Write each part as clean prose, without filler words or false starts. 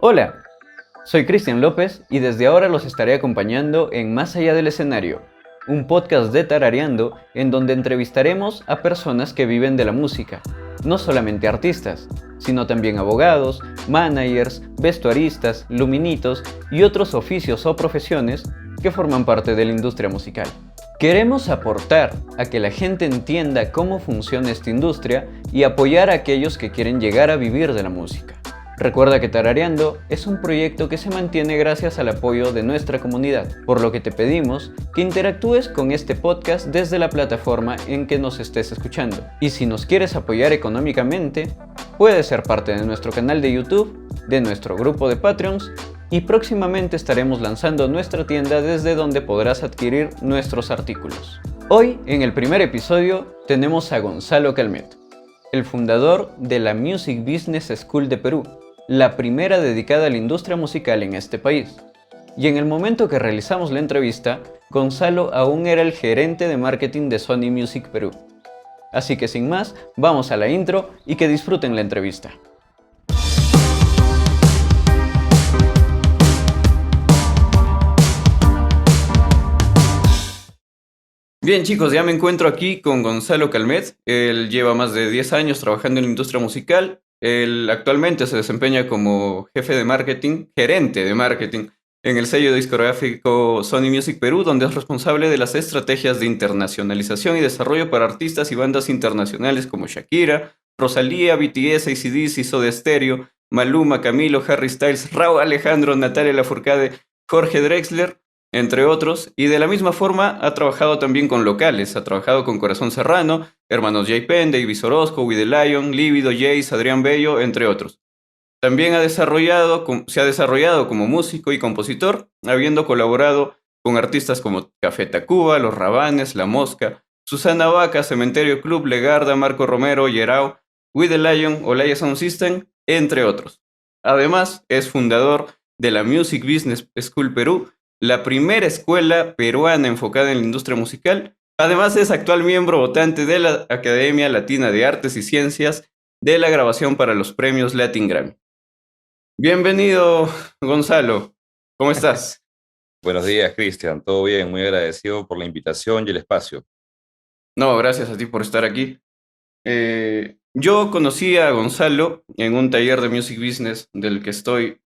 Hola, soy Cristian López y desde ahora los estaré acompañando en Más allá del escenario, un podcast de Tarareando en donde entrevistaremos a personas que viven de la música, no solamente artistas, sino también abogados, managers, vestuaristas, luminitos y otros oficios o profesiones que forman parte de la industria musical. Queremos aportar a que la gente entienda cómo funciona esta industria y apoyar a aquellos que quieren llegar a vivir de la música. Recuerda que Tarareando es un proyecto que se mantiene gracias al apoyo de nuestra comunidad, por lo que te pedimos que interactúes con este podcast desde la plataforma en que nos estés escuchando. Y si nos quieres apoyar económicamente, puedes ser parte de nuestro canal de YouTube, de nuestro grupo de Patreons y próximamente estaremos lanzando nuestra tienda desde donde podrás adquirir nuestros artículos. Hoy, en el primer episodio, tenemos a Gonzalo Calmet, el fundador de la Music Business School de Perú, la primera dedicada a la industria musical en este país. Y en el momento que realizamos la entrevista, Gonzalo aún era el gerente de marketing de Sony Music Perú. Así que sin más, vamos a la intro y que disfruten la entrevista. Bien chicos, ya me encuentro aquí con Gonzalo Calmet. Él lleva más de 10 años trabajando en la industria musical. Él actualmente se desempeña como jefe de marketing, gerente de marketing, en el sello discográfico Sony Music Perú, donde es responsable de las estrategias de internacionalización y desarrollo para artistas y bandas internacionales como Shakira, Rosalía, BTS, AC/DC, Soda Stereo, Maluma, Camilo, Harry Styles, Rauw Alejandro, Natalia Lafourcade, Jorge Drexler, entre otros, y de la misma forma ha trabajado también con locales, ha trabajado con Corazón Serrano, Hermanos J. Penn, Davis Orozco, We The Lion, Lívido, Jace, Adrián Bello, entre otros. También se ha desarrollado como músico y compositor, habiendo colaborado con artistas como Café Tacuba, Los Rabanes, La Mosca, Susana Vaca, Cementerio Club, Legarda, Marco Romero, Yerao, We The Lion, Olaya Sound System, entre otros. Además, es fundador de la Music Business School Perú, la primera escuela peruana enfocada en la industria musical. Además, es actual miembro votante de la Academia Latina de Artes y Ciencias de la grabación para los premios Latin Grammy. Bienvenido, Gonzalo. ¿Cómo estás? Buenos días, Cristian. Todo bien, muy agradecido por la invitación y el espacio. No, gracias a ti por estar aquí. Yo conocí a Gonzalo en un taller de Music Business del que estoy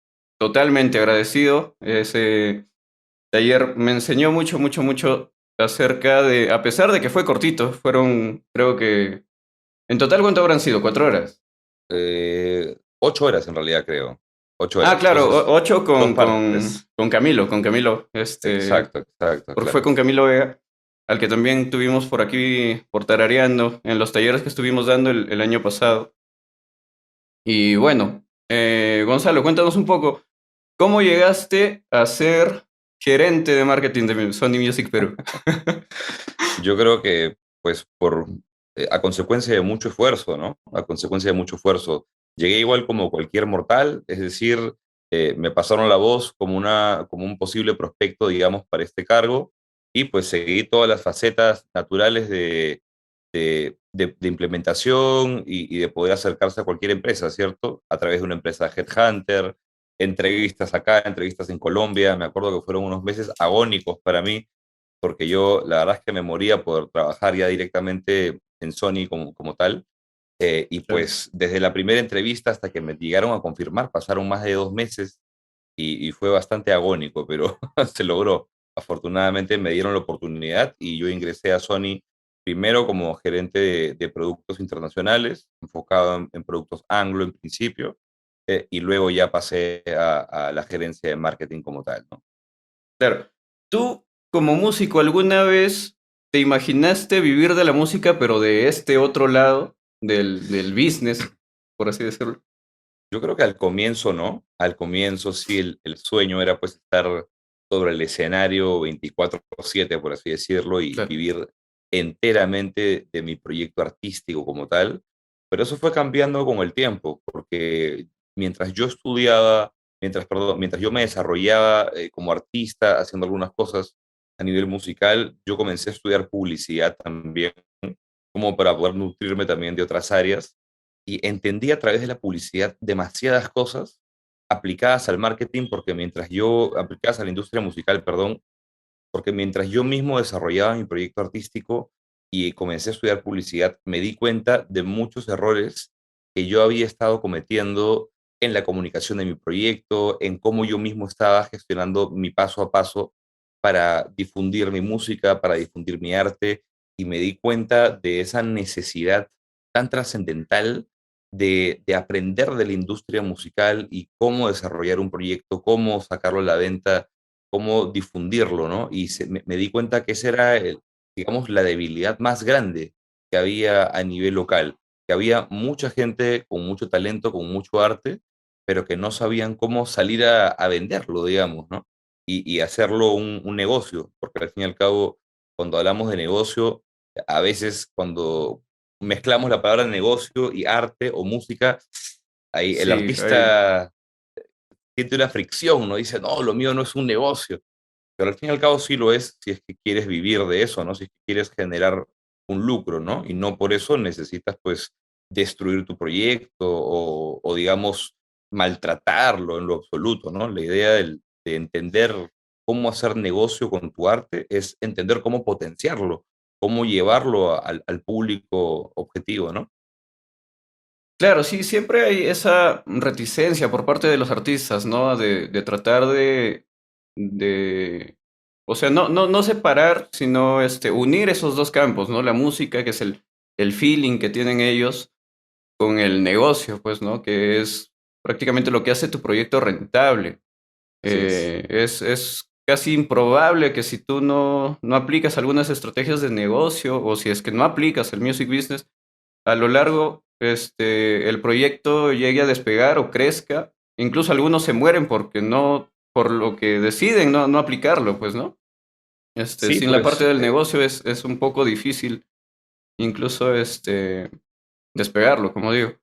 totalmente agradecido. Ese taller me enseñó mucho, mucho, mucho acerca de, a pesar de que fue cortito, fueron, creo que, en total, ¿cuánto habrán sido? ¿4 horas? 8 horas en realidad, creo. Ocho Ah, horas. claro, Entonces, 8 dos partes. con Camilo, Exacto, exacto, porque fue claro. con Camilo Vega, al que también tuvimos por aquí, por Tarareando, en los talleres que estuvimos dando el año pasado. Y bueno, Gonzalo, cuéntanos un poco, ¿cómo llegaste a ser gerente de marketing de Sony Music Perú? Yo creo que, pues, a consecuencia de mucho esfuerzo, ¿no? A consecuencia de mucho esfuerzo. Llegué igual como cualquier mortal, es decir, me pasaron la voz como un posible prospecto, digamos, para este cargo, y pues seguí todas las facetas naturales de implementación y de poder acercarse a cualquier empresa, ¿cierto? A través de una empresa Headhunter, entrevistas acá, entrevistas en Colombia. Me acuerdo que fueron unos meses agónicos para mí, porque yo la verdad es que me moría por trabajar ya directamente en Sony como tal. Y Claro. pues desde la primera entrevista hasta que me llegaron a confirmar pasaron más de 2 meses y fue bastante agónico, pero se logró. Afortunadamente me dieron la oportunidad y yo ingresé a Sony primero como gerente de productos internacionales, enfocado en productos anglo en principio, y luego ya pasé a la gerencia de marketing como tal, ¿no? Claro. ¿Tú, como músico, alguna vez te imaginaste vivir de la música, pero de este otro lado, del business, por así decirlo? Yo creo que al comienzo no, al comienzo sí el sueño era pues estar sobre el escenario 24/7, por así decirlo, y Claro. vivir enteramente de mi proyecto artístico como tal, pero eso fue cambiando con el tiempo, porque mientras yo estudiaba, mientras yo me desarrollaba como artista, haciendo algunas cosas a nivel musical, yo comencé a estudiar publicidad también, como para poder nutrirme también de otras áreas y entendí a través de la publicidad demasiadas cosas aplicadas al marketing, porque aplicadas a la industria musical, perdón, porque mientras yo mismo desarrollaba mi proyecto artístico y comencé a estudiar publicidad, me di cuenta de muchos errores que yo había estado cometiendo en la comunicación de mi proyecto, en cómo yo mismo estaba gestionando mi paso a paso para difundir mi música, para difundir mi arte, y me di cuenta de esa necesidad tan trascendental de aprender de la industria musical y cómo desarrollar un proyecto, cómo sacarlo a la venta, cómo difundirlo, ¿no? Y me di cuenta que esa era, digamos, la debilidad más grande que había a nivel local, que había mucha gente con mucho talento, con mucho arte, pero que no sabían cómo salir a venderlo, digamos, ¿no? Y hacerlo un negocio, porque al fin y al cabo, cuando hablamos de negocio, a veces cuando mezclamos la palabra negocio y arte o música, ahí el Sí, hay, artista siente una fricción, ¿no? Dice, no, lo mío no es un negocio, pero al fin y al cabo sí lo es si es que quieres vivir de eso, ¿no? Si es que quieres generar un lucro, ¿no? Y no por eso necesitas, pues, destruir tu proyecto digamos, maltratarlo en lo absoluto, ¿no? La idea de entender cómo hacer negocio con tu arte es entender cómo potenciarlo, cómo llevarlo al público objetivo, ¿no? claro, sí, siempre hay esa reticencia por parte de los artistas, ¿no? De tratar de, o sea, no separar, sino unir esos dos campos, ¿no? La música, que es el feeling que tienen ellos, con el negocio, pues, ¿no? Que es prácticamente lo que hace tu proyecto rentable. Así es. Es casi improbable que si tú no aplicas algunas estrategias de negocio o si es que no aplicas el music business, a lo largo el proyecto llegue a despegar o crezca. Incluso algunos se mueren porque por lo que deciden no aplicarlo, pues, ¿no? Sí, Sin la parte pues del negocio es un poco difícil incluso despegarlo, como digo.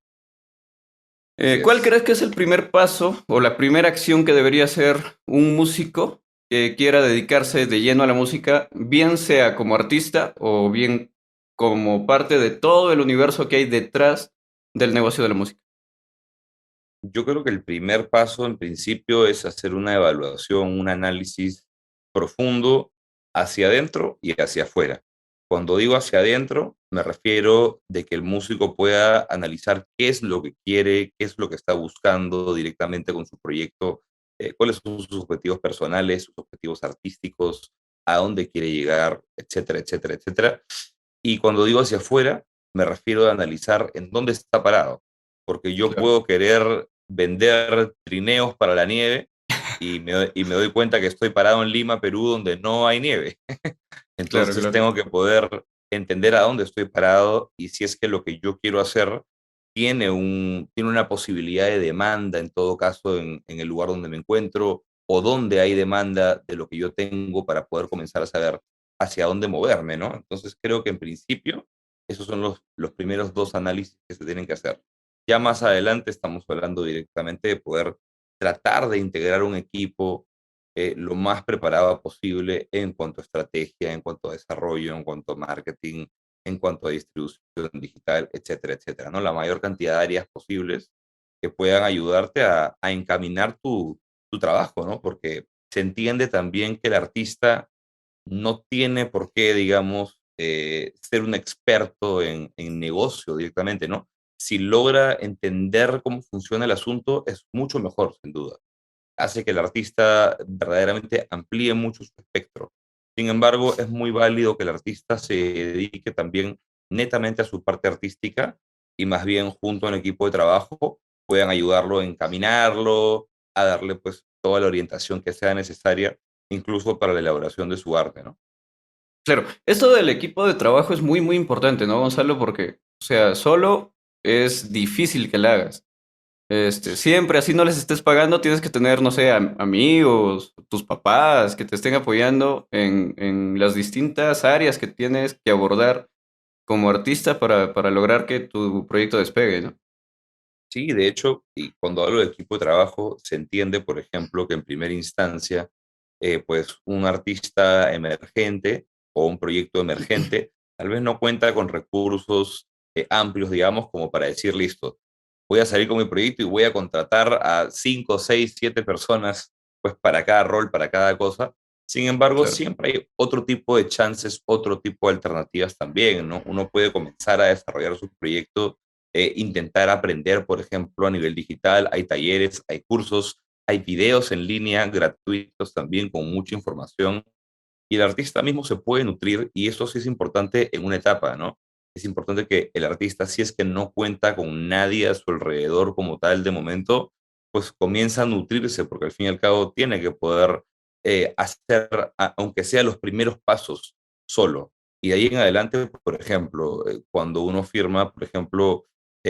así ¿Cuál es. crees que es el primer paso o la primera acción que debería hacer un músico que quiera dedicarse de lleno a la música, bien sea como artista o bien como parte de todo el universo que hay detrás del negocio de la música? Yo creo que el primer paso en principio es hacer una evaluación, un análisis profundo hacia adentro y hacia afuera. Cuando digo hacia adentro, me refiero de que el músico pueda analizar qué es lo que quiere, qué es lo que está buscando directamente con su proyecto, cuáles son sus objetivos personales, sus objetivos artísticos, a dónde quiere llegar, etcétera, etcétera, etcétera. Y cuando digo hacia afuera, me refiero a analizar en dónde está parado, porque yo Claro, puedo querer vender trineos para la nieve y me doy cuenta que estoy parado en Lima, Perú, donde no hay nieve. claro, Entonces claro. tengo que poder entender a dónde estoy parado y si es que lo que yo quiero hacer tiene una posibilidad de demanda, en todo caso, en el lugar donde me encuentro, o donde hay demanda de lo que yo tengo para poder comenzar a saber hacia dónde moverme, ¿no? Entonces creo que en principio esos son los primeros dos análisis que se tienen que hacer. Ya más adelante estamos hablando directamente de poder tratar de integrar un equipo lo más preparado posible en cuanto a estrategia, en cuanto a desarrollo, en cuanto a marketing, en cuanto a distribución digital, etcétera, etcétera, ¿no? La mayor cantidad de áreas posibles que puedan ayudarte a encaminar tu trabajo, ¿no? Porque se entiende también que el artista no tiene por qué, digamos, ser un experto en negocio directamente, ¿no? Si logra entender cómo funciona el asunto, es mucho mejor, sin duda. Hace que el artista verdaderamente amplíe mucho su espectro. Sin embargo, es muy válido que el artista se dedique también netamente a su parte artística y más bien junto a un equipo de trabajo puedan ayudarlo a encaminarlo, a darle pues toda la orientación que sea necesaria, incluso para la elaboración de su arte, ¿no? Claro, esto del equipo de trabajo es muy, muy importante, ¿no, Gonzalo? Porque, o sea, solo es difícil que la hagas. Siempre así no les estés pagando, tienes que tener, no sé, amigos, tus papás que te estén apoyando en las distintas áreas que tienes que abordar como artista para lograr que tu proyecto despegue, ¿no? Sí, de hecho, y cuando hablo de equipo de trabajo, se entiende, por ejemplo, que en primera instancia, pues un artista emergente o un proyecto emergente tal vez no cuenta con recursos amplios, digamos, como para decir, listo, voy a salir con mi proyecto y voy a contratar a 5, 6, 7 personas, pues para cada rol, para cada cosa. Sin embargo, Claro. siempre hay otro tipo de chances, otro tipo de alternativas también, ¿no? Uno puede comenzar a desarrollar su proyecto, intentar aprender, por ejemplo, a nivel digital. Hay talleres, hay cursos, hay videos en línea gratuitos también con mucha información y el artista mismo se puede nutrir y eso sí es importante en una etapa, ¿no? Es importante que el artista, si es que no cuenta con nadie a su alrededor como tal de momento, pues comienza a nutrirse porque al fin y al cabo tiene que poder hacer, aunque sea los primeros pasos solo. Y de ahí en adelante, por ejemplo, cuando uno firma, por ejemplo,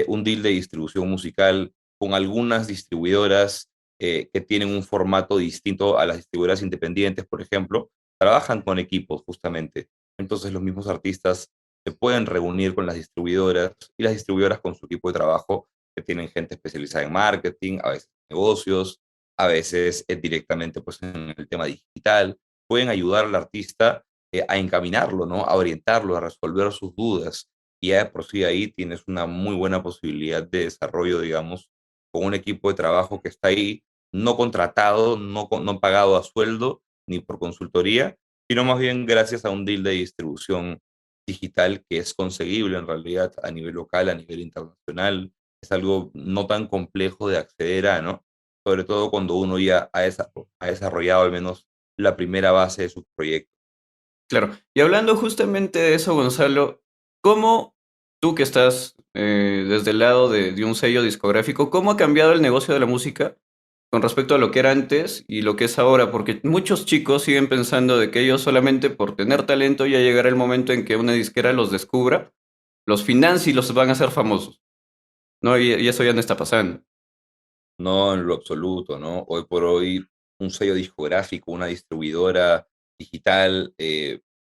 un deal de distribución musical con algunas distribuidoras que tienen un formato distinto a las distribuidoras independientes, por ejemplo, trabajan con equipos justamente. Entonces los mismos artistas se pueden reunir con las distribuidoras y las distribuidoras con su equipo de trabajo que tienen gente especializada en marketing, a veces en negocios, a veces directamente pues en el tema digital. Pueden ayudar al artista a encaminarlo, ¿no? A orientarlo, a resolver sus dudas. Y ya de por sí ahí tienes una muy buena posibilidad de desarrollo, digamos, con un equipo de trabajo que está ahí, no contratado, no pagado a sueldo, ni por consultoría, sino más bien gracias a un deal de distribución digital que es conseguible en realidad a nivel local, a nivel internacional. Es algo no tan complejo de acceder a, ¿no? Sobre todo cuando uno ya ha desarrollado al menos la primera base de su proyecto. Claro. Y hablando justamente de eso, Gonzalo, ¿cómo tú que estás desde el lado de un sello discográfico, cómo ha cambiado el negocio de la música con respecto a lo que era antes y lo que es ahora? Porque muchos chicos siguen pensando de que ellos solamente por tener talento ya llegará el momento en que una disquera los descubra, los financie y los van a hacer famosos, ¿no? Y eso ya no está pasando. No en lo absoluto, ¿no? Hoy por hoy, un sello discográfico, una distribuidora digital,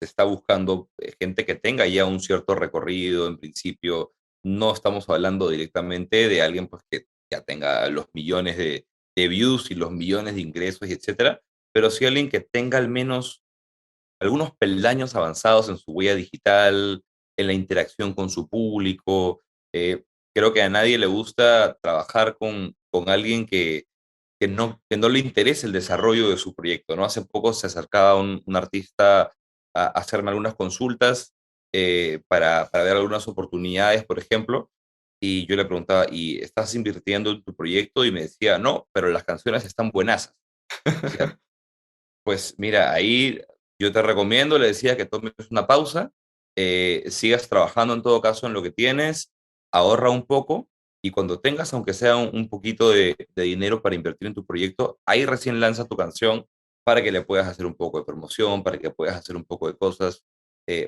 está buscando gente que tenga ya un cierto recorrido. En principio, no estamos hablando directamente de alguien pues, que ya tenga los millones de views y los millones de ingresos, y etcétera, pero sí alguien que tenga al menos algunos peldaños avanzados en su huella digital, en la interacción con su público. Eh, Creo que a nadie le gusta trabajar con alguien que no le interese el desarrollo de su proyecto, ¿no? Hace poco se acercaba un artista a hacerme algunas consultas para ver algunas oportunidades, por ejemplo, y yo le preguntaba, ¿y estás invirtiendo en tu proyecto? Y me decía, no, pero las canciones están buenas. Decía, pues mira, ahí yo te recomiendo, le decía que tomes una pausa, sigas trabajando en todo caso en lo que tienes, ahorra un poco y cuando tengas, aunque sea un poquito de dinero para invertir en tu proyecto, ahí recién lanza tu canción para que le puedas hacer un poco de promoción, para que puedas hacer un poco de cosas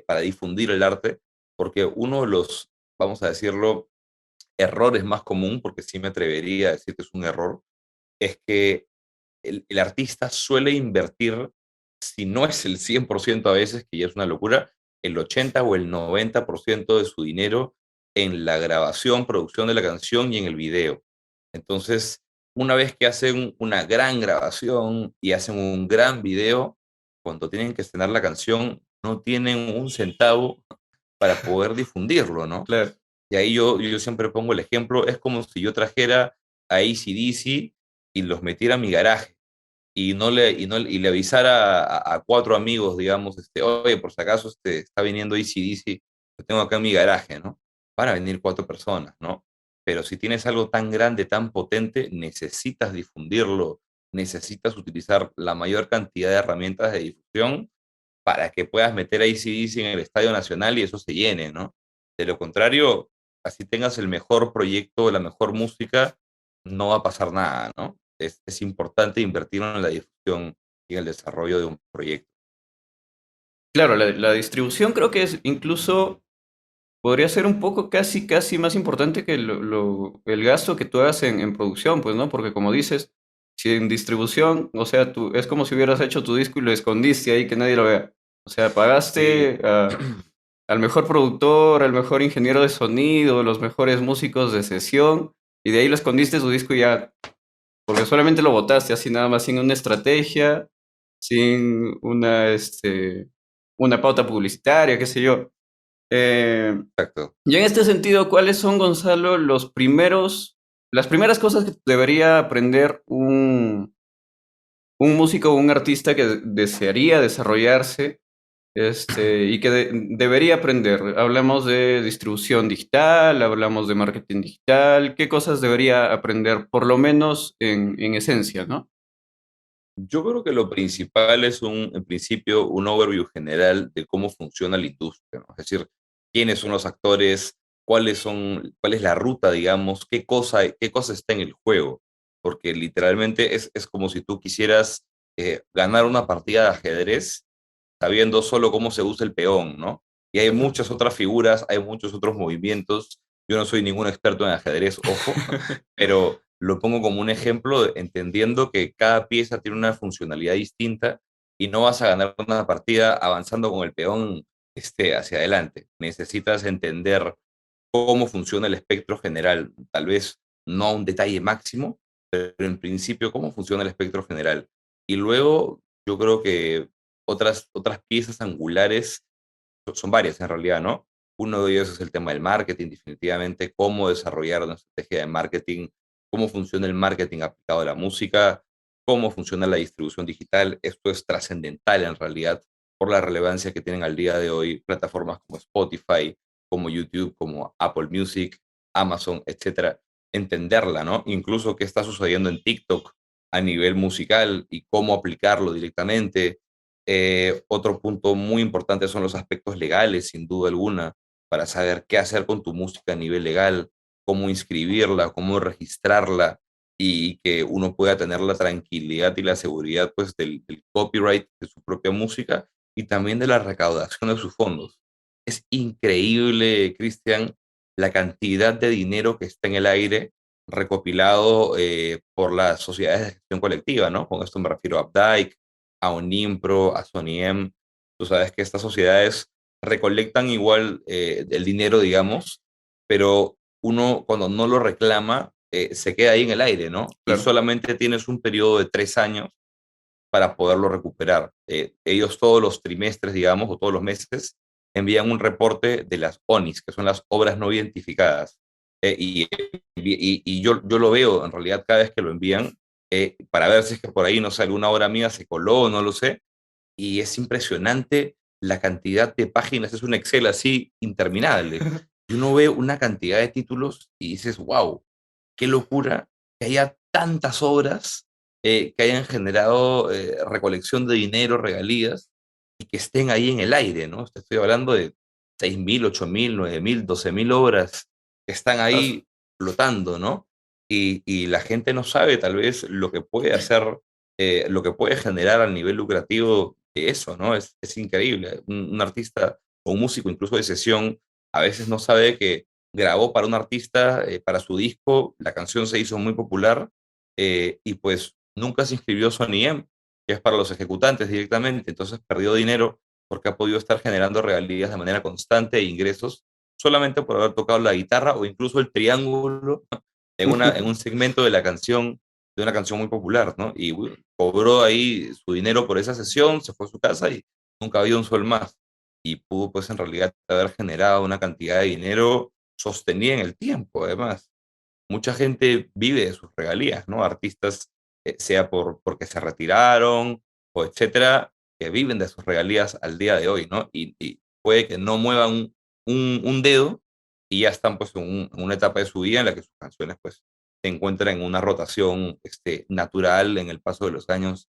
para difundir el arte, porque uno de los, vamos a decirlo, errores más común, porque sí me atrevería a decir que es un error, es que el artista suele invertir, si no es el 100% a veces, que ya es una locura, el 80 o el 90% de su dinero en la grabación, producción de la canción y en el video. Entonces, una vez que hacen una gran grabación y hacen un gran video, cuando tienen que estrenar la canción, no tienen un centavo para poder difundirlo, ¿no? Claro. Y ahí yo siempre pongo el ejemplo, es como si yo trajera a AC/DC y los metiera a mi garaje y le avisara a 4 amigos, digamos, oye, por si acaso está viniendo AC/DC, lo tengo acá en mi garaje, ¿no? Van a venir 4 personas, ¿no? Pero si tienes algo tan grande, tan potente, necesitas difundirlo, necesitas utilizar la mayor cantidad de herramientas de difusión para que puedas meter a AC/DC en el Estadio Nacional y eso se llene, ¿no? De lo contrario, así tengas el mejor proyecto, la mejor música, no va a pasar nada, ¿no? Es importante invertir en la difusión y en el desarrollo de un proyecto. Claro, la distribución creo que es incluso podría ser un poco casi más importante que el gasto que tú hagas en producción, pues, ¿no? Porque como dices, si en distribución, o sea, es como si hubieras hecho tu disco y lo escondiste ahí que nadie lo vea. O sea, Sí, pagaste al mejor productor, al mejor ingeniero de sonido, los mejores músicos de sesión, y de ahí lo escondiste tu disco y ya, porque solamente lo botaste así nada más, sin una estrategia, sin una pauta publicitaria, qué sé yo. Eh, exacto. y en este sentido, ¿cuáles son, Gonzalo, los primeros? las primeras cosas que debería aprender un músico o un artista que desearía desarrollarse y que debería aprender. Hablamos de distribución digital, hablamos de marketing digital, ¿qué cosas debería aprender, por lo menos en esencia, ¿no? Yo creo que lo principal es en principio, un overview general de cómo funciona la industria, ¿no? Es decir, quiénes son los actores, cuál es la ruta, digamos, qué cosa está en el juego. Porque literalmente es como si tú quisieras ganar una partida de ajedrez sabiendo solo cómo se usa el peón, ¿no? Y hay muchas otras figuras, hay muchos otros movimientos. Yo no soy ningún experto en ajedrez, ojo, pero lo pongo como un ejemplo, entendiendo que cada pieza tiene una funcionalidad distinta y no vas a ganar una partida avanzando con el peón hacia adelante. Necesitas entender cómo funciona el espectro general, tal vez no a un detalle máximo, pero en principio cómo funciona el espectro general. Y luego yo creo que otras piezas angulares son varias en realidad, ¿no? Uno de ellos es el tema del marketing, definitivamente, cómo desarrollar una estrategia de marketing, cómo funciona el marketing aplicado a la música, cómo funciona la distribución digital. Esto es trascendental en realidad por la relevancia que tienen al día de hoy plataformas como Spotify, como YouTube, como Apple Music, Amazon, etcétera. Entenderla, ¿no? Incluso qué está sucediendo en TikTok a nivel musical y cómo aplicarlo directamente. Otro punto muy importante son los aspectos legales, sin duda alguna, para saber qué hacer con tu música a nivel legal, cómo inscribirla, cómo registrarla y que uno pueda tener la tranquilidad y la seguridad pues del copyright de su propia música y también de la recaudación de sus fondos. Es increíble, Cristian, la cantidad de dinero que está en el aire recopilado por las sociedades de gestión colectiva, ¿no? Con esto me refiero a Updike, a Unimpro, a Soniem. Tú sabes que estas sociedades recolectan igual el dinero, digamos, pero uno cuando no lo reclama se queda ahí en el aire, ¿no? Y Claro. solamente tienes un periodo de 3 años para poderlo recuperar. Ellos todos los trimestres, digamos, o todos los meses, envían un reporte de las ONIs, que son las obras no identificadas. Y yo lo veo en realidad cada vez que lo envían, para ver si es que por ahí, no sé, alguna obra mía se coló, no lo sé, y es impresionante la cantidad de páginas, es un Excel así interminable. Y uno ve una cantidad de títulos y dices, wow, qué locura que haya tantas obras que hayan generado recolección de dinero, regalías, y que estén ahí en el aire, ¿no? Estoy hablando de 6.000, 8.000, 9.000, 12.000 obras que están As- ahí flotando, ¿no? Y la gente no sabe tal vez lo que puede hacer, lo que puede generar al nivel lucrativo de eso, ¿no? Es increíble. Un artista o un músico incluso de sesión a veces no sabe que grabó para un artista, para su disco, la canción se hizo muy popular y pues nunca se inscribió Sony M, que es para los ejecutantes directamente, entonces perdió dinero porque ha podido estar generando regalías de manera constante e ingresos solamente por haber tocado la guitarra o incluso el triángulo en un segmento de la canción, de una canción muy popular, ¿no? Y cobró ahí su dinero por esa sesión, se fue a su casa y nunca había un sol más. Y pudo pues en realidad haber generado una cantidad de dinero sostenida en el tiempo, además. Mucha gente vive de sus regalías, ¿no? Artistas, sea porque se retiraron o etcétera, que viven de sus regalías al día de hoy, ¿no? Y puede que no muevan un dedo y ya están pues en una etapa de su vida en la que sus canciones pues se encuentran en una rotación natural en el paso de los años,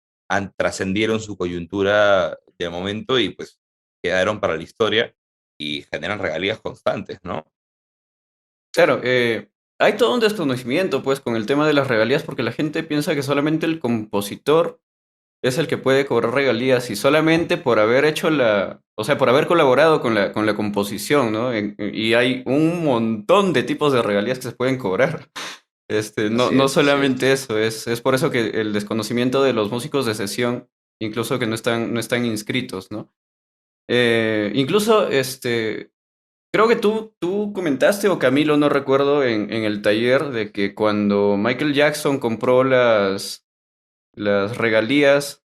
trascendieron su coyuntura de momento y pues quedaron para la historia y generan regalías constantes, ¿no? Claro, hay todo un desconocimiento, pues, con el tema de las regalías, porque la gente piensa que solamente el compositor es el que puede cobrar regalías y solamente por haber hecho o sea, por haber colaborado con la composición, ¿no? Y hay un montón de tipos de regalías que se pueden cobrar. Así No es, así solamente es. eso, es por eso que el desconocimiento de los músicos de sesión, incluso que no están inscritos, ¿no? Incluso, creo que tú comentaste, o Camilo, no recuerdo, en el taller, de que cuando Michael Jackson compró las regalías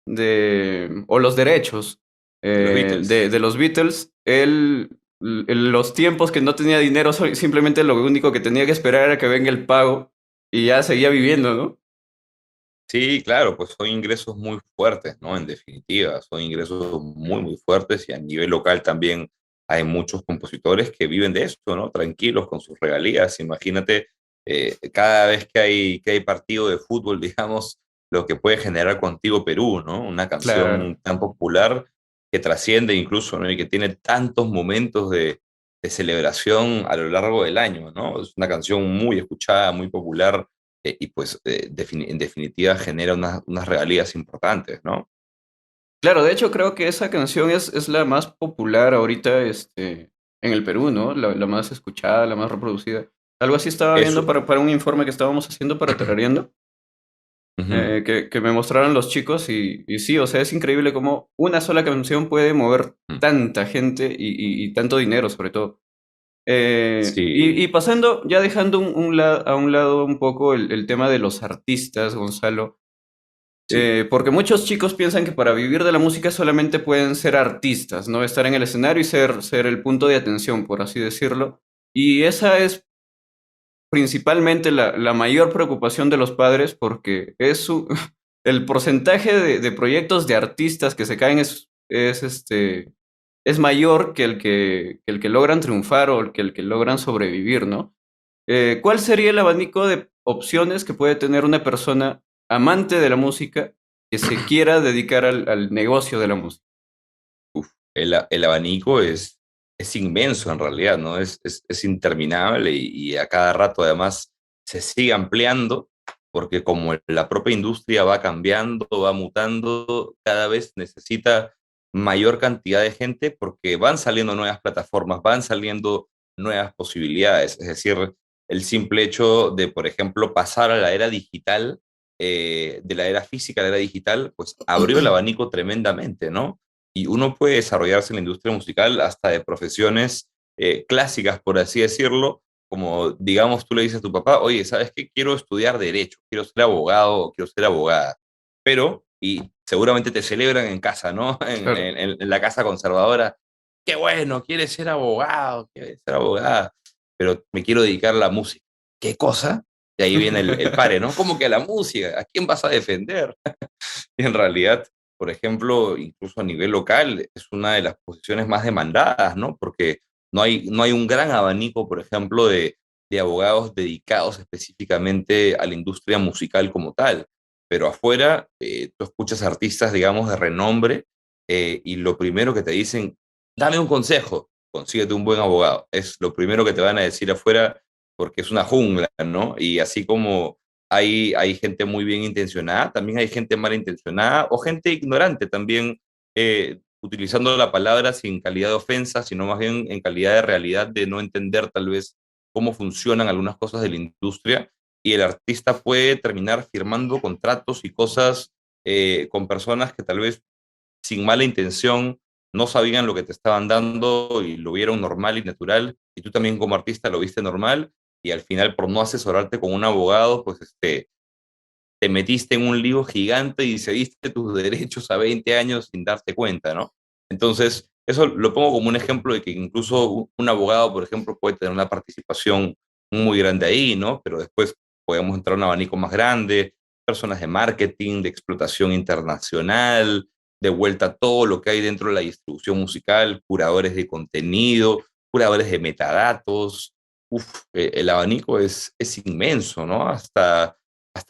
o los derechos De los Beatles. de los Beatles, los tiempos que no tenía dinero, simplemente lo único que tenía que esperar era que venga el pago y ya seguía viviendo, ¿no? Sí, claro, pues son ingresos muy fuertes, ¿no? En definitiva, son ingresos muy, muy fuertes y a nivel local también hay muchos compositores que viven de eso, ¿no? Tranquilos con sus regalías. Imagínate, cada vez que hay partido de fútbol, digamos, lo que puede generar Contigo Perú, ¿no? Una Claro. canción tan popular que trasciende incluso, ¿no? Y que tiene tantos momentos de celebración a lo largo del año, ¿no? Es una canción muy escuchada, muy popular y pues en definitiva genera unas regalías importantes, ¿no? Claro, de hecho creo que esa canción es la más popular ahorita en el Perú, ¿no? La más escuchada, la más reproducida. Algo así estaba viendo Eso. para un informe que estábamos haciendo para Terareando, Ujú. que me mostraron los chicos y sí, o sea, es increíble cómo una sola canción puede mover Mm. tanta gente y tanto dinero sobre todo. Y Sí, pasando, ya dejando a un lado un poco el tema de los artistas, Gonzalo. sí. Porque muchos chicos piensan que para vivir de la música solamente pueden ser artistas, ¿no? Estar en el escenario y ser el punto de atención, por así decirlo. Y esa es principalmente la mayor preocupación de los padres porque el porcentaje de proyectos de artistas que se caen es mayor que el que logran triunfar o el que logran sobrevivir, ¿no? ¿Cuál sería el abanico de opciones que puede tener una persona amante de la música que se quiera dedicar al negocio de la música? Uf, el abanico es inmenso en realidad, ¿no? Es interminable y a cada rato además se sigue ampliando porque como la propia industria va cambiando, va mutando, cada vez necesita mayor cantidad de gente porque van saliendo nuevas plataformas, van saliendo nuevas posibilidades. Es decir, el simple hecho de, por ejemplo, pasar a la era digital, de la era física a la era digital, pues abrió el abanico tremendamente, ¿no? Y uno puede desarrollarse en la industria musical hasta de profesiones clásicas, por así decirlo, como digamos tú le dices a tu papá, oye, ¿sabes qué? Quiero estudiar derecho, quiero ser abogado o quiero ser abogada, pero, y seguramente te celebran en casa, ¿no? Claro. En la casa conservadora, qué bueno, quieres ser abogado, quieres ser abogada, pero me quiero dedicar a la música. ¿Qué cosa? Y ahí viene el pare, ¿no? ¿Cómo que a la música? ¿A quién vas a defender? Y en realidad, por ejemplo, incluso a nivel local, es una de las posiciones más demandadas, ¿no? Porque no hay un gran abanico, por ejemplo, de abogados dedicados específicamente a la industria musical como tal. Pero afuera, tú escuchas artistas, digamos, de renombre, y lo primero que te dicen, dame un consejo, consíguete un buen abogado. Es lo primero que te van a decir afuera porque es una jungla, ¿no? Y así como hay gente muy bien intencionada, también hay gente mal intencionada o gente ignorante también, utilizando la palabra sin calidad de ofensa, sino más bien en calidad de realidad de no entender tal vez cómo funcionan algunas cosas de la industria y el artista puede terminar firmando contratos y cosas con personas que tal vez sin mala intención no sabían lo que te estaban dando y lo vieron normal y natural, y tú también como artista lo viste normal, y al final por no asesorarte con un abogado, pues te metiste en un lío gigante y cediste tus derechos a 20 años sin darte cuenta, ¿no? Entonces, eso lo pongo como un ejemplo de que incluso un abogado, por ejemplo, puede tener una participación muy grande ahí, ¿no? Pero después podemos entrar a un abanico más grande, personas de marketing, de explotación internacional, de vuelta a todo lo que hay dentro de la distribución musical, curadores de contenido, curadores de metadatos. Uf, el abanico es inmenso, ¿no? Hasta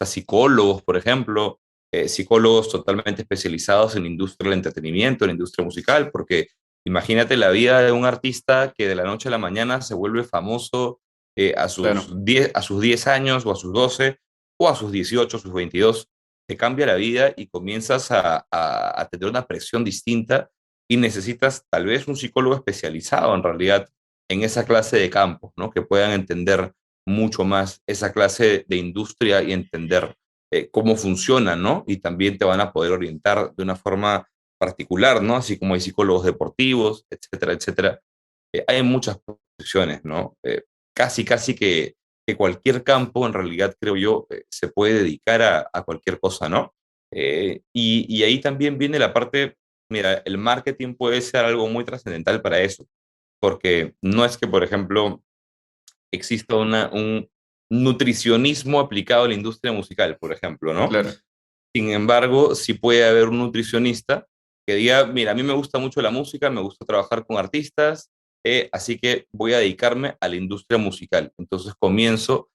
psicólogos, por ejemplo, psicólogos totalmente especializados en la industria del entretenimiento, en la industria musical, porque imagínate la vida de un artista que de la noche a la mañana se vuelve famoso Claro. a sus 10 años o a sus 12 o a sus 18, sus 22, te cambia la vida y comienzas a tener una presión distinta y necesitas tal vez un psicólogo especializado en realidad en esa clase de campos, ¿no? Que puedan entender mucho más esa clase de industria y entender cómo funciona, ¿no? Y también te van a poder orientar de una forma particular, ¿no? Así como hay psicólogos deportivos, etcétera, etcétera. Hay muchas profesiones, ¿no? Casi que cualquier campo, en realidad, creo yo, se puede dedicar a cualquier cosa, ¿no? Y ahí también viene la parte, mira, el marketing puede ser algo muy trascendental para eso, porque no es que, por ejemplo, exista nutricionismo aplicado a la industria musical, por ejemplo, ¿no? Claro. Sin embargo, sí puede haber un nutricionista que diga, mira, a mí me gusta mucho la música, me gusta trabajar con artistas, así que voy a dedicarme a la industria musical. Entonces comienzo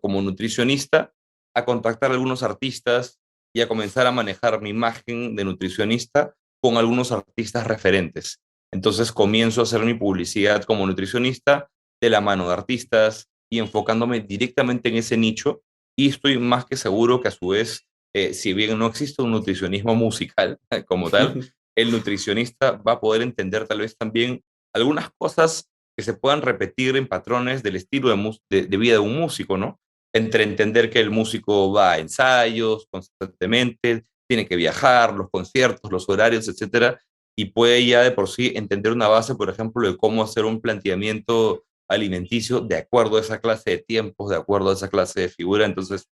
como nutricionista a contactar a algunos artistas y a comenzar a manejar mi imagen de nutricionista con algunos artistas referentes. Entonces comienzo a hacer mi publicidad como nutricionista de la mano de artistas y enfocándome directamente en ese nicho, y estoy más que seguro que a su vez, si bien no existe un nutricionismo musical como tal, el nutricionista va a poder entender tal vez también algunas cosas que se puedan repetir en patrones del estilo de vida de un músico, ¿no? Entre entender que el músico va a ensayos constantemente, tiene que viajar, los conciertos, los horarios, etcétera, y puede ya de por sí entender una base, por ejemplo, de cómo hacer un planteamiento alimenticio de acuerdo a esa clase de tiempos, de acuerdo a esa clase de figura. Entonces,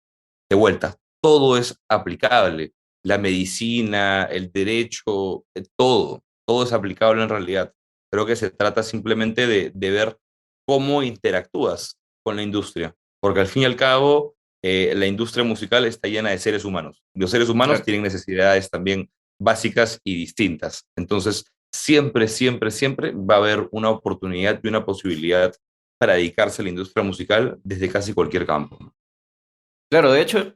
de vuelta, todo es aplicable. La medicina, el derecho, todo es aplicable en realidad. Creo que se trata simplemente de ver cómo interactúas con la industria, porque al fin y al cabo, la industria musical está llena de seres humanos. Los seres humanos Claro. tienen necesidades también básicas y distintas. Entonces, siempre, siempre, siempre va a haber una oportunidad y una posibilidad para dedicarse a la industria musical desde casi cualquier campo, ¿no? Claro, de hecho,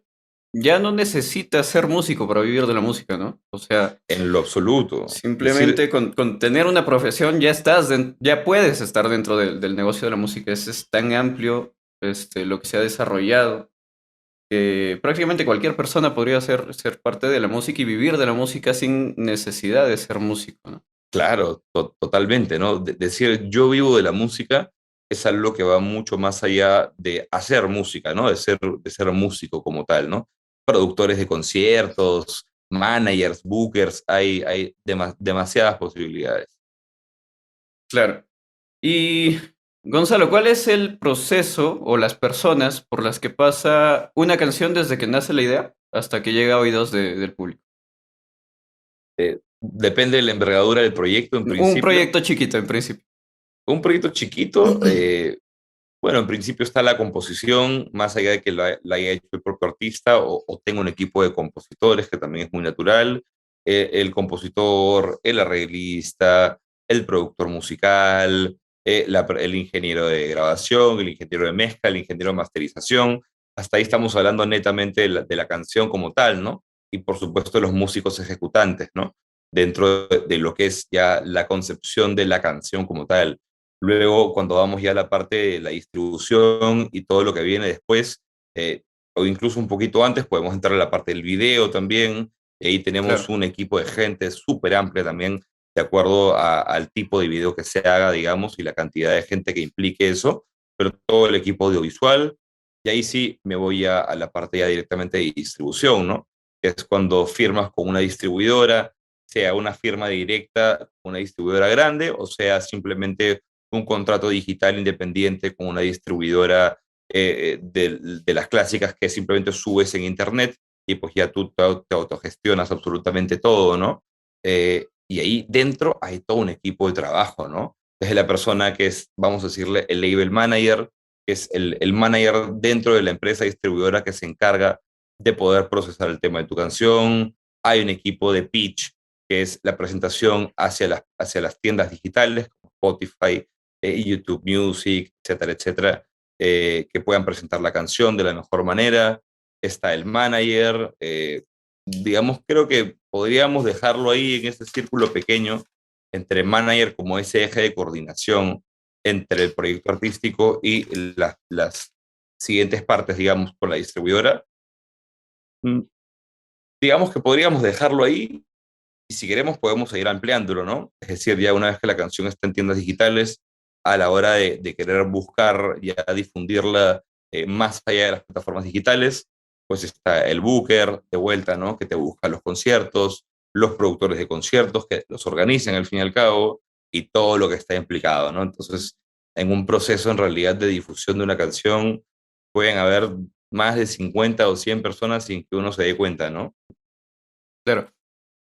ya no necesitas ser músico para vivir de la música, ¿no? O sea, En lo absoluto. Decir, simplemente con tener una profesión ya estás, ya puedes estar dentro del negocio de la música. Es tan amplio, lo que se ha desarrollado, que prácticamente cualquier persona podría ser parte de la música y vivir de la música sin necesidad de ser músico, ¿no? claro, totalmente, ¿no? Decir yo vivo de la música es algo que va mucho más allá de hacer música, ¿no? De ser músico como tal, ¿no? Productores de conciertos, managers, bookers, hay demasiadas posibilidades. Claro. Y Gonzalo, ¿cuál es el proceso o las personas por las que pasa una canción desde que nace la idea hasta que llega a oídos del público? Depende de la envergadura del proyecto en Un principio. proyecto chiquito en principio. Un proyecto chiquito, bueno, en principio está la composición, más allá de que la haya hecho el propio artista o tenga un equipo de compositores, que también es muy natural. El compositor, el arreglista, el productor musical, el ingeniero de grabación, el ingeniero de mezcla, el ingeniero de masterización. Hasta ahí estamos hablando netamente de la canción como tal, ¿no? Y por supuesto los músicos ejecutantes, ¿no? Dentro de lo que es ya la concepción de la canción como tal. Luego, cuando vamos ya a la parte de la distribución y todo lo que viene después, eh, o incluso un poquito antes, podemos entrar a la parte del video también. Y ahí tenemos Claro, un equipo de gente súper amplia también, de acuerdo al tipo de video que se haga, digamos, y la cantidad de gente que implique eso, pero todo el equipo audiovisual. Y ahí sí me voy a la parte ya directamente de distribución, ¿no? Que es cuando firmas con una distribuidora, sea una firma directa, una distribuidora grande, o sea simplemente un contrato digital independiente con una distribuidora de las clásicas que simplemente subes en internet y pues ya tú te autogestionas absolutamente todo, ¿no? Y ahí dentro hay todo un equipo de trabajo, ¿no? Desde la persona que es, vamos a decirle, el label manager, que es el manager dentro de la empresa distribuidora que se encarga de poder procesar el tema de tu canción. Hay un equipo de pitch, que es la presentación hacia las tiendas digitales, como Spotify, YouTube Music, etcétera, etcétera, que puedan presentar la canción de la mejor manera. Está el manager, digamos, creo que podríamos dejarlo ahí en este círculo pequeño entre manager como ese eje de coordinación entre el proyecto artístico y las siguientes partes, digamos, con la distribuidora. Mm, Digamos que podríamos dejarlo ahí y si queremos podemos seguir ampliándolo, ¿no? Es decir, ya una vez que la canción está en tiendas digitales, a la hora de querer buscar ya difundirla más allá de las plataformas digitales, pues está el booker de vuelta, ¿no? Que te busca los conciertos, los productores de conciertos que los organizan al fin y al cabo y todo lo que está implicado, ¿no? Entonces, en un proceso en realidad de difusión de una canción pueden haber más de 50 o 100 personas sin que uno se dé cuenta, ¿no? claro.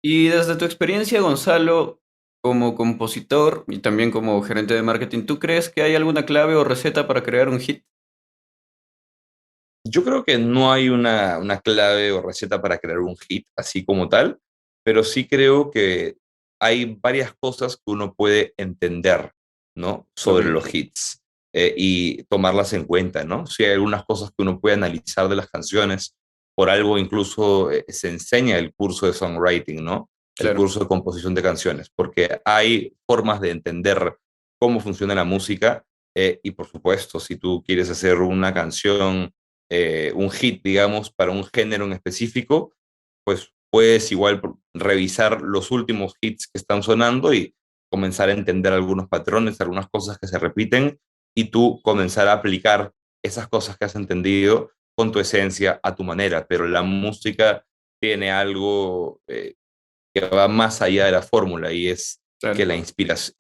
Y desde tu experiencia, Gonzalo, como compositor y también como gerente de marketing, ¿tú crees que hay alguna clave o receta para crear un hit? Yo creo que no hay una clave o receta para crear un hit así como tal, pero sí creo que hay varias cosas que uno puede entender, ¿no? Sobre Ok, los hits y tomarlas en cuenta, ¿no? Sí hay algunas cosas que uno puede analizar de las canciones, por algo incluso se enseña el curso de songwriting, ¿no? El claro. curso de composición de canciones, porque hay formas de entender cómo funciona la música y por supuesto, si tú quieres hacer una canción un hit, digamos, para un género en específico, pues puedes igual revisar los últimos hits que están sonando y comenzar a entender algunos patrones, algunas cosas que se repiten y tú comenzar a aplicar esas cosas que has entendido con tu esencia a tu manera. Pero la música tiene algo que va más allá de la fórmula y es que Claro. la inspiración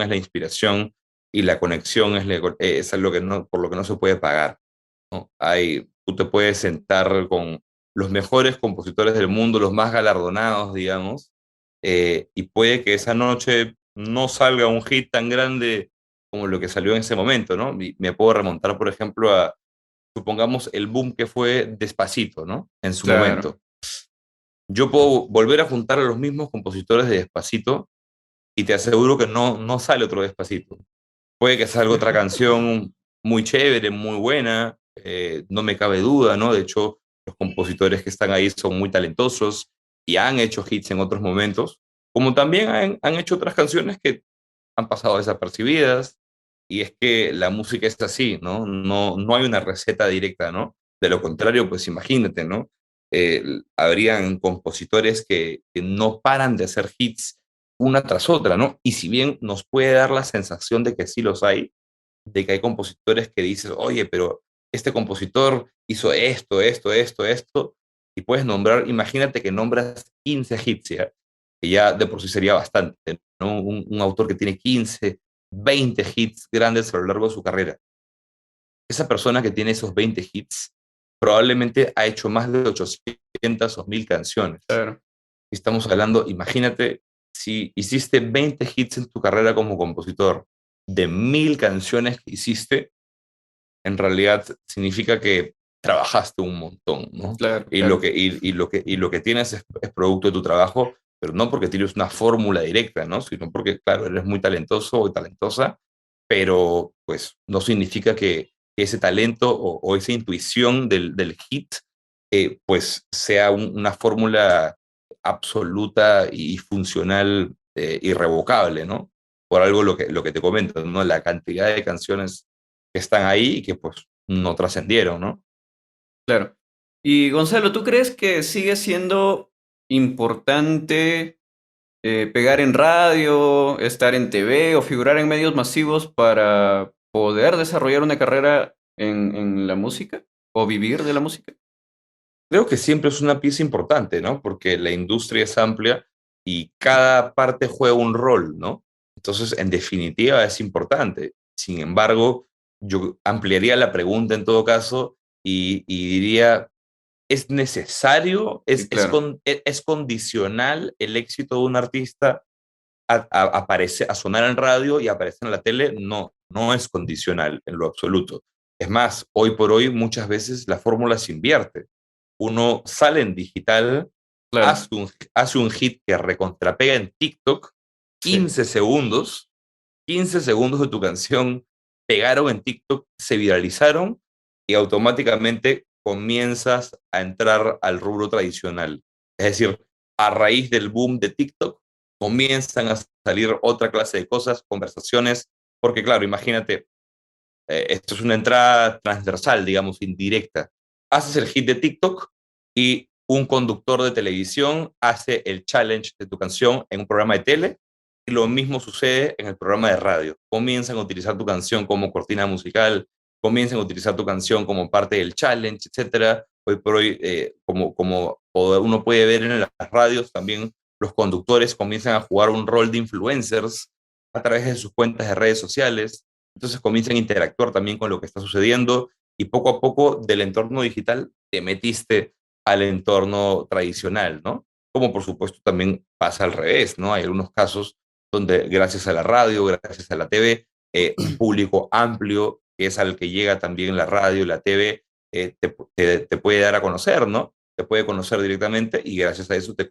es la inspiración y la conexión es algo que no, por lo que no se puede pagar. ¿No? Tú te puedes sentar con los mejores compositores del mundo, los más galardonados, digamos, y puede que esa noche no salga un hit tan grande como lo que salió en ese momento, ¿no? Y me puedo remontar, por ejemplo, supongamos, el boom que fue Despacito, ¿no? En su Claro. momento. Yo puedo volver a juntar a los mismos compositores de Despacito y te aseguro que no sale otro Despacito. Puede que salga otra canción muy chévere, muy buena, no me cabe duda, ¿no? De hecho, los compositores que están ahí son muy talentosos y han hecho hits en otros momentos, como también han hecho otras canciones que han pasado desapercibidas. Y es que la música es así, ¿no? No hay una receta directa, ¿no? De lo contrario, pues imagínate, ¿no? Habrían compositores que no paran de hacer hits una tras otra, ¿no? Y si bien nos puede dar la sensación de que sí los hay, de que hay compositores que dices, oye, pero este compositor hizo esto, esto, esto, esto, y puedes nombrar, imagínate que nombras 15 hits, ¿ya? Que ya de por sí sería bastante, ¿no? Un autor que tiene 15, 20 hits grandes a lo largo de su carrera. Esa persona que tiene esos 20 hits probablemente ha hecho más de 800 o 1000 canciones. Claro. Estamos hablando, imagínate, si hiciste 20 hits en tu carrera como compositor, de 1000 canciones que hiciste, en realidad significa que trabajaste un montón, ¿no? Claro, Y lo claro. que, y lo que tienes es producto de tu trabajo, pero no porque tienes una fórmula directa, ¿no? Sino porque, claro, eres muy talentoso o talentosa, pero pues no significa que ese talento o esa intuición del hit, pues sea una fórmula absoluta y funcional, irrevocable, ¿no? Por algo lo que te comento, ¿no? La cantidad de canciones que están ahí y que pues no trascendieron, ¿no? Claro. Y Gonzalo, ¿tú crees que sigue siendo importante pegar en radio, estar en TV o figurar en medios masivos para poder desarrollar una carrera en la música o vivir de la música? Creo que siempre es una pieza importante, ¿no? Porque la industria es amplia y cada parte juega un rol, ¿no? Entonces, en definitiva, es importante. Sin embargo, yo ampliaría la pregunta en todo caso y diría, ¿es necesario, Sí, claro. es condicional el éxito de un artista a sonar en radio y aparecer en la tele? No es condicional en lo absoluto. Es más, hoy por hoy muchas veces la fórmula se invierte. Uno sale en digital, Claro. hace un hit que recontrapega en TikTok, Sí. 15 segundos, 15 segundos de tu canción pegaron en TikTok, se viralizaron y automáticamente comienzas a entrar al rubro tradicional. Es decir, a raíz del boom de TikTok, comienzan a salir otra clase de cosas, conversaciones, porque claro, imagínate, esto es una entrada transversal, digamos, indirecta. Haces el hit de TikTok y un conductor de televisión hace el challenge de tu canción en un programa de tele y lo mismo sucede en el programa de radio. Comienzan a utilizar tu canción como cortina musical, comienzan a utilizar tu canción como parte del challenge, etcétera. Hoy por hoy, como uno puede ver en las radios, también los conductores comienzan a jugar un rol de influencers a través de sus cuentas de redes sociales. Entonces comienzan a interactuar también con lo que está sucediendo y poco a poco del entorno digital te metiste al entorno tradicional, ¿no? Como por supuesto también pasa al revés, ¿no? Hay algunos casos donde gracias a la radio, gracias a la TV, un público amplio, que es al que llega también la radio y la TV, te puede dar a conocer, ¿no? Te puede conocer directamente y gracias a eso te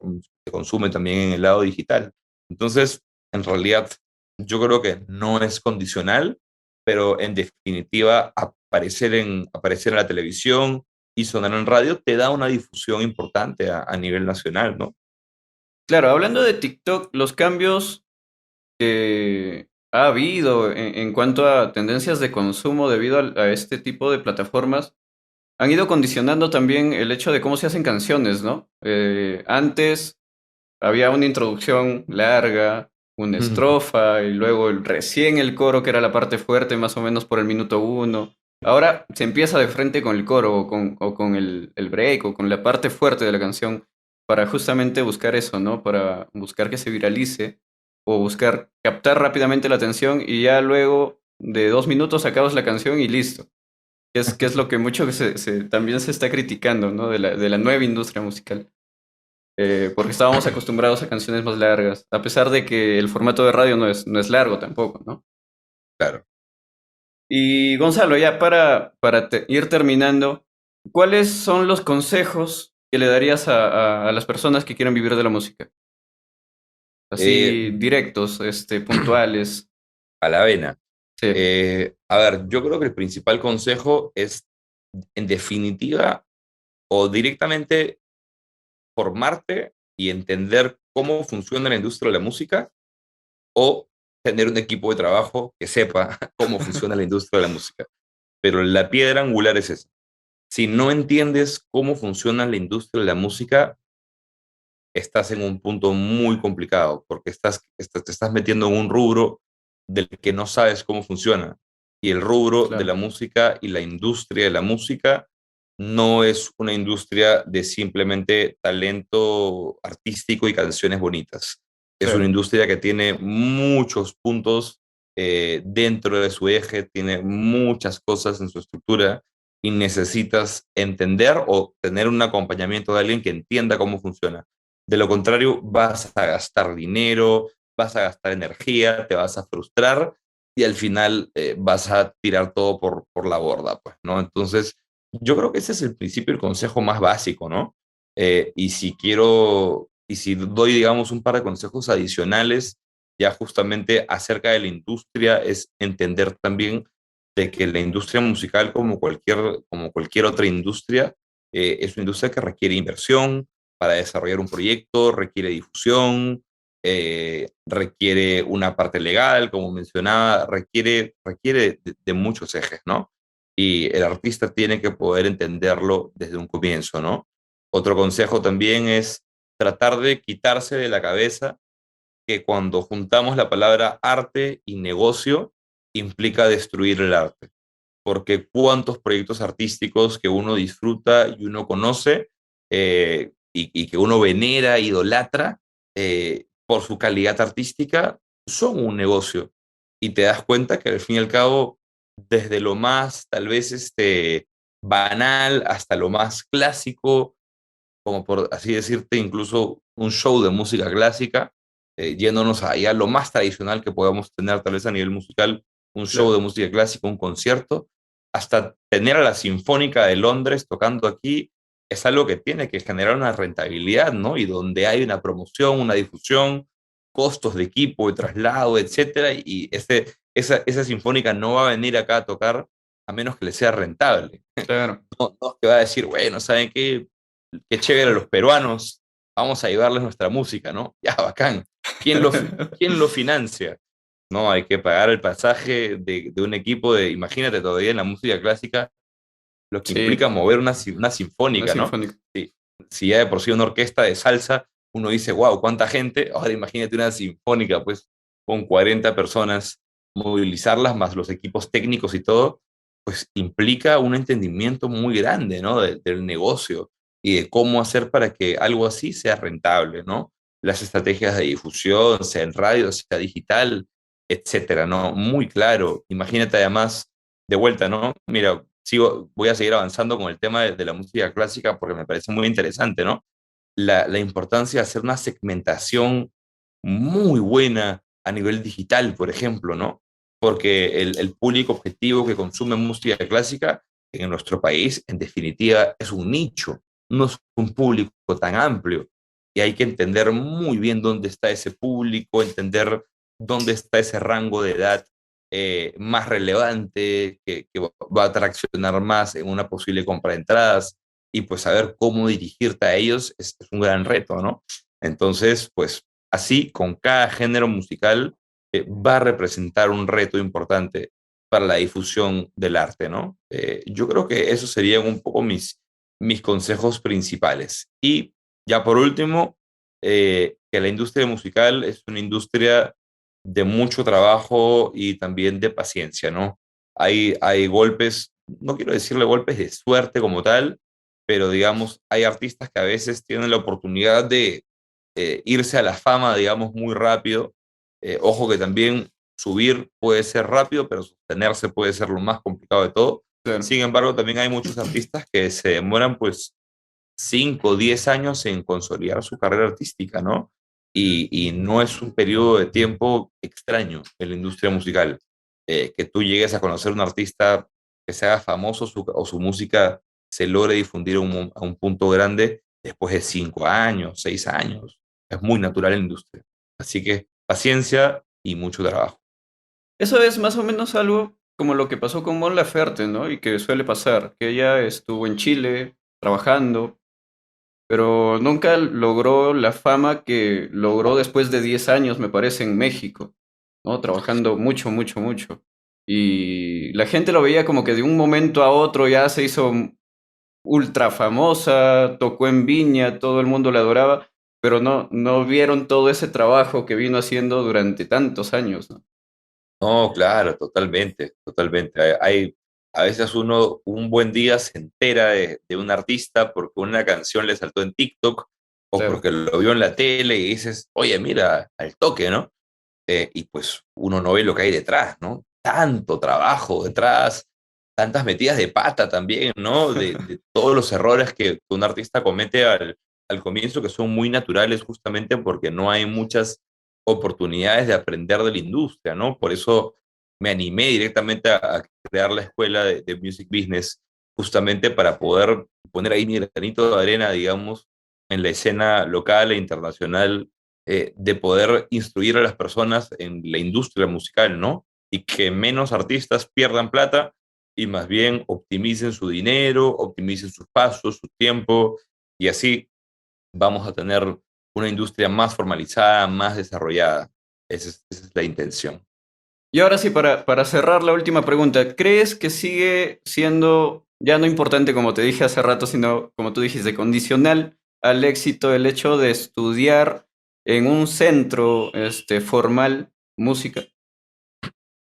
consume también en el lado digital. Entonces, en realidad, yo creo que no es condicional, pero en definitiva, aparecer en la televisión y sonar en radio te da una difusión importante a nivel nacional, ¿no? Claro, hablando de TikTok, los cambios que ha habido en cuanto a tendencias de consumo debido a este tipo de plataformas han ido condicionando también el hecho de cómo se hacen canciones, ¿no? Antes había una introducción larga, una estrofa y luego recién el coro, que era la parte fuerte, más o menos por el minuto uno. Ahora se empieza de frente con el coro o con el break o con la parte fuerte de la canción para justamente buscar eso, ¿no? Para buscar que se viralice o buscar captar rápidamente la atención y ya luego de 2 minutos acabas la canción y listo. Que es lo que mucho también se está criticando, ¿no? De la nueva industria musical. Porque estábamos acostumbrados a canciones más largas, a pesar de que el formato de radio no es largo tampoco, ¿no? Claro. Y Gonzalo, ya para ir terminando, ¿cuáles son los consejos que le darías a las personas que quieren vivir de la música? Eh, Así, directos, puntuales. a la vena. Sí, A ver, yo creo que el principal consejo es, en definitiva, o directamente formarte y entender cómo funciona la industria de la música, o tener un equipo de trabajo que sepa cómo funciona la industria de la música. Pero la piedra angular es esa. Si no entiendes cómo funciona la industria de la música, estás en un punto muy complicado, porque te estás metiendo en un rubro del que no sabes cómo funciona. Y el rubro de la claro. música y la industria de la música no es una industria de simplemente talento artístico y canciones bonitas. Es una Claro. industria que tiene muchos puntos dentro de su eje, tiene muchas cosas en su estructura y necesitas entender o tener un acompañamiento de alguien que entienda cómo funciona. De lo contrario, vas a gastar dinero, vas a gastar energía, te vas a frustrar y al final vas a tirar todo por la borda, pues, ¿no? Entonces, yo creo que ese es el principio, el consejo más básico, ¿no? Y si doy, digamos, un par de consejos adicionales, ya justamente acerca de la industria, es entender también de que la industria musical, como cualquier otra industria, es una industria que requiere inversión para desarrollar un proyecto, requiere difusión, requiere una parte legal, como mencionaba, requiere de muchos ejes, ¿no? Y el artista tiene que poder entenderlo desde un comienzo, ¿no? Otro consejo también es tratar de quitarse de la cabeza que cuando juntamos la palabra arte y negocio implica destruir el arte, porque cuántos proyectos artísticos que uno disfruta y uno conoce y que uno venera, idolatra por su calidad artística, son un negocio. Y te das cuenta que al fin y al cabo, desde lo más tal vez banal hasta lo más clásico, como por así decirte, incluso un show de música clásica, yéndonos allá a lo más tradicional que podamos tener tal vez a nivel musical, un show de Claro. música clásica, un concierto, hasta tener a la Sinfónica de Londres tocando aquí, es algo que tiene que generar una rentabilidad, ¿no? Y donde hay una promoción, una difusión, costos de equipo, de traslado, etcétera, y esa Sinfónica no va a venir acá a tocar a menos que le sea rentable. Claro. No, no es que va a decir, bueno, ¿saben qué? Qué chévere los peruanos, vamos a llevarles nuestra música, ¿no? Ya, bacán. ¿Quién lo financia? No, hay que pagar el pasaje de un equipo imagínate todavía en la música clásica, lo que implica Sí, mover una una sinfónica, ¿no? sinfónica. Sí. Si ya de por sí una orquesta de salsa, uno dice, wow, ¿cuánta gente? Ahora imagínate una sinfónica, pues, con 40 personas, movilizarlas más los equipos técnicos y todo, pues implica un entendimiento muy grande, ¿no? Del negocio y de cómo hacer para que algo así sea rentable, ¿no? Las estrategias de difusión, sea en radio, sea digital, etcétera, ¿no? Muy claro. Imagínate además, de vuelta, ¿no? Mira, voy a seguir avanzando con el tema de la música clásica porque me parece muy interesante, ¿no? La importancia de hacer una segmentación muy buena a nivel digital, por ejemplo, ¿no? Porque el público objetivo que consume música clásica en nuestro país, en definitiva, es un nicho, no es un público tan amplio. Y hay que entender muy bien dónde está ese público, entender dónde está ese rango de edad más relevante, que va a atraccionar más en una posible compra de entradas, y pues saber cómo dirigirte a ellos es un gran reto, ¿no? Entonces, pues así, con cada género musical va a representar un reto importante para la difusión del arte, ¿no? Yo creo que esos serían un poco mis consejos principales. Y ya por último, que la industria musical es una industria de mucho trabajo y también de paciencia, ¿no? Hay golpes, no quiero decirle golpes de suerte como tal, pero digamos, hay artistas que a veces tienen la oportunidad de irse a la fama, digamos, muy rápido. Ojo que también subir puede ser rápido, pero sostenerse puede ser lo más complicado de todo. Claro. Sin embargo, también hay muchos artistas que se demoran pues 5 o 10 años en consolidar su carrera artística, ¿no? Y no es un periodo de tiempo extraño en la industria musical. Que tú llegues a conocer un artista que se haga famoso o su música se logre difundir a un punto grande después de 5 años, 6 años. Es muy natural en la industria. Así que paciencia y mucho trabajo. Eso es más o menos algo como lo que pasó con Mon Laferte, ¿no? Y que suele pasar, que ella estuvo en Chile trabajando, pero nunca logró la fama que logró después de 10 años, me parece, en México, ¿no? Trabajando mucho, mucho, mucho. Y la gente lo veía como que de un momento a otro ya se hizo ultra famosa, tocó en Viña, todo el mundo la adoraba, pero no vieron todo ese trabajo que vino haciendo durante tantos años, ¿no? No, claro, totalmente, totalmente. A veces uno un buen día se entera de un artista porque una canción le saltó en TikTok o Claro. porque lo vio en la tele y dices, oye, mira, al toque, ¿no? Y pues uno no ve lo que hay detrás, ¿no? Tanto trabajo detrás, tantas metidas de pata también, ¿no? De todos los errores que un artista comete al comienzo, que son muy naturales justamente porque no hay muchas oportunidades de aprender de la industria, ¿no? Por eso me animé directamente a crear la escuela de Music Business, justamente para poder poner ahí mi granito de arena, digamos, en la escena local e internacional, de poder instruir a las personas en la industria musical, ¿no? Y que menos artistas pierdan plata y más bien optimicen su dinero, optimicen sus pasos, su tiempo, y así vamos a tener una industria más formalizada, más desarrollada. Esa es la intención. Y ahora sí, para cerrar la última pregunta, ¿crees que sigue siendo ya no importante, como te dije hace rato, sino, como tú dijiste, condicional al éxito el hecho de estudiar en un centro formal música?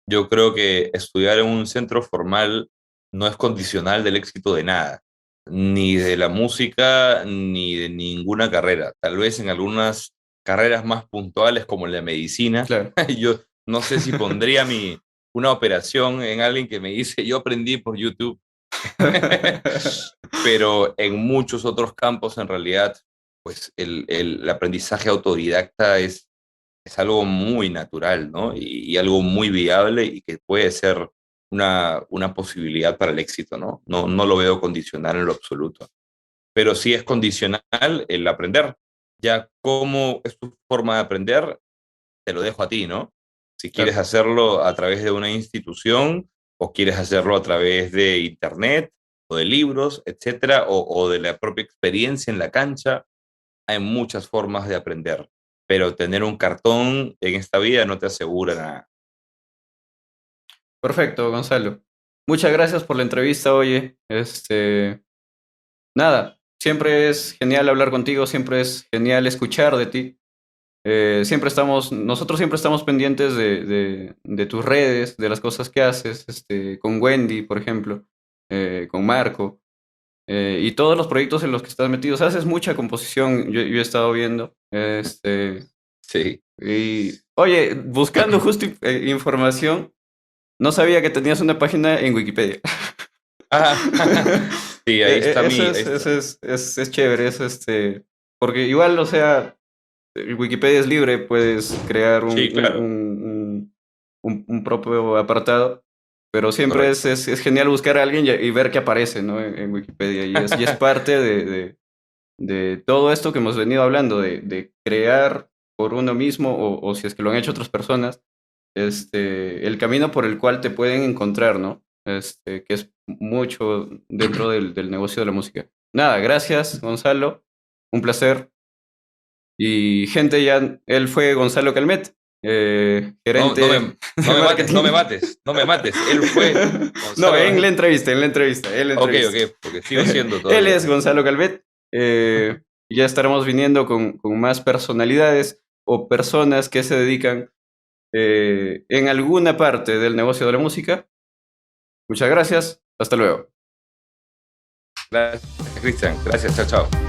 Yo creo que estudiar en un centro formal no es condicional del éxito de nada, ni de la música, ni de ninguna carrera. Tal vez en algunas carreras más puntuales como la medicina, Claro. yo no sé si pondría una operación en alguien que me dice, yo aprendí por YouTube, pero en muchos otros campos en realidad, pues el aprendizaje autodidacta es algo muy natural, ¿no? Y algo muy viable y que puede ser una posibilidad para el éxito, ¿no? No lo veo condicional en lo absoluto, pero sí es condicional el aprender. Ya cómo es tu forma de aprender, te lo dejo a ti, ¿no? Si quieres Claro. hacerlo a través de una institución o quieres hacerlo a través de internet o de libros, etcétera, o de la propia experiencia en la cancha, hay muchas formas de aprender, pero tener un cartón en esta vida no te asegura nada. Perfecto, Gonzalo. Muchas gracias por la entrevista, oye. Nada, siempre es genial hablar contigo, siempre es genial escuchar de ti. Nosotros siempre estamos pendientes de tus redes, de las cosas que haces, con Wendy, por ejemplo, con Marco, y todos los proyectos en los que estás metido. Haces mucha composición, yo he estado viendo. Sí. Y, oye, buscando justo información, no sabía que tenías una página en Wikipedia. Ah, sí, ahí está ahí está. Es chévere, porque igual, o sea, el Wikipedia es libre, puedes crear Sí, claro. un propio apartado. pero siempre correcto. es genial buscar a alguien y ver que aparece, ¿no? En Wikipedia. Y es parte de todo esto que hemos venido hablando, de crear por uno mismo o si es que lo han hecho otras personas, el camino por el cual te pueden encontrar, ¿no? Que es mucho dentro del negocio de la música. Nada, gracias, Gonzalo. Un placer. Y gente, ya, él fue Gonzalo Calmet, No, gerente no de no marketing. me mates, no me mates. Él fue No, Gonzalo. en la entrevista, en la entrevista, en la Ok, entrevista. ok, porque sigo siendo Él todavía. es Gonzalo Calvet. Ya estaremos viniendo con más personalidades o personas que se dedican en alguna parte del negocio de la música. Muchas gracias. Hasta luego. Gracias, Cristian. Gracias, chao, chao.